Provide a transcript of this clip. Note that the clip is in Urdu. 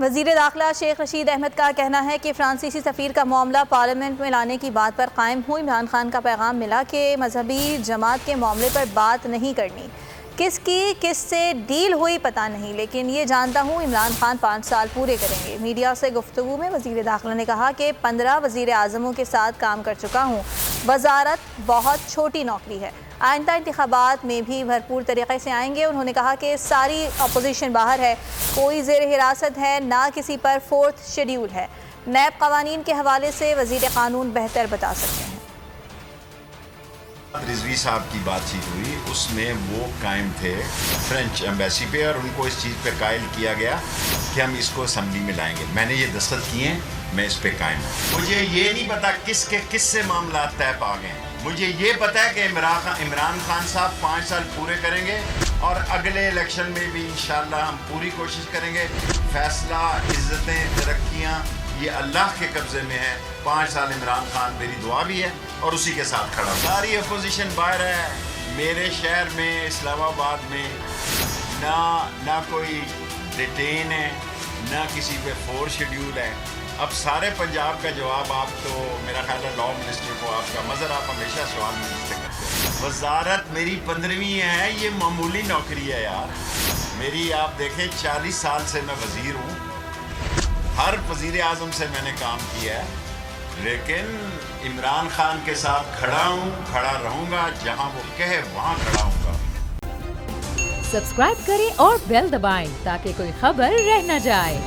وزیر داخلہ شیخ رشید احمد کا کہنا ہے کہ فرانسیسی سفیر کا معاملہ پارلیمنٹ میں لانے کی بات پر قائم ہوں۔ عمران خان کا پیغام ملا کہ مذہبی جماعت کے معاملے پر بات نہیں کرنی، کس سے ڈیل ہوئی پتہ نہیں، لیکن یہ جانتا ہوں عمران خان 5 سال پورے کریں گے۔ میڈیا سے گفتگو میں وزیر داخلہ نے کہا کہ 15 وزیر اعظموں کے ساتھ کام کر چکا ہوں، وزارت بہت چھوٹی نوکری ہے، آئندہ انتخابات میں بھی بھرپور طریقے سے آئیں گے۔ انہوں نے کہا کہ ساری اپوزیشن باہر ہے، کوئی زیر حراست ہے، نہ کسی پر 4تھ شیڈیول ہے۔ نیب قوانین کے حوالے سے وزیر قانون بہتر بتا سکتے ہیں۔ رضوی صاحب کی بات چیت ہوئی، اس میں وہ قائم تھے فرینچ ایمبیسی پہ، اور ان کو اس چیز پہ قائل کیا گیا کہ ہم اس کو اسمبلی میں لائیں گے۔ میں نے یہ دستخط کیے ہیں، میں اس پہ قائم ہوں۔ مجھے یہ نہیں پتا کس سے معاملات طے پا گئے ہیں، مجھے یہ پتا ہے کہ عمران خان صاحب 5 سال پورے کریں گے، اور اگلے الیکشن میں بھی انشاءاللہ ہم پوری کوشش کریں گے۔ فیصلہ، عزتیں، ترقیاں یہ اللہ کے قبضے میں ہے۔ 5 سال عمران خان میری دعا بھی ہے اور اسی کے ساتھ کھڑا ہوں۔ ساری اپوزیشن باہر ہے۔ میرے شہر میں اسلام آباد میں نہ کوئی ڈیٹین ہے، نہ کسی پہ 4 شیڈیول ہے۔ اب سارے پنجاب کا جواب آپ تو میرا خیال ہے لاء منسٹر کو آپ کا مظہر، آپ ہمیشہ سوال مجھ سے کرتے ہیں۔ وزارت میری 15ویں ہے، یہ معمولی نوکری ہے یار میری۔ آپ دیکھیں 40 سال سے میں وزیر ہوں، ہر وزیر اعظم سے میں نے کام کیا ہے، لیکن عمران خان کے ساتھ کھڑا ہوں، کھڑا رہوں گا، جہاں وہ کہے وہاں کھڑا ہوں گا۔ سبسکرائب کریں اور بیل دبائیں تاکہ کوئی خبر رہ نہ جائے۔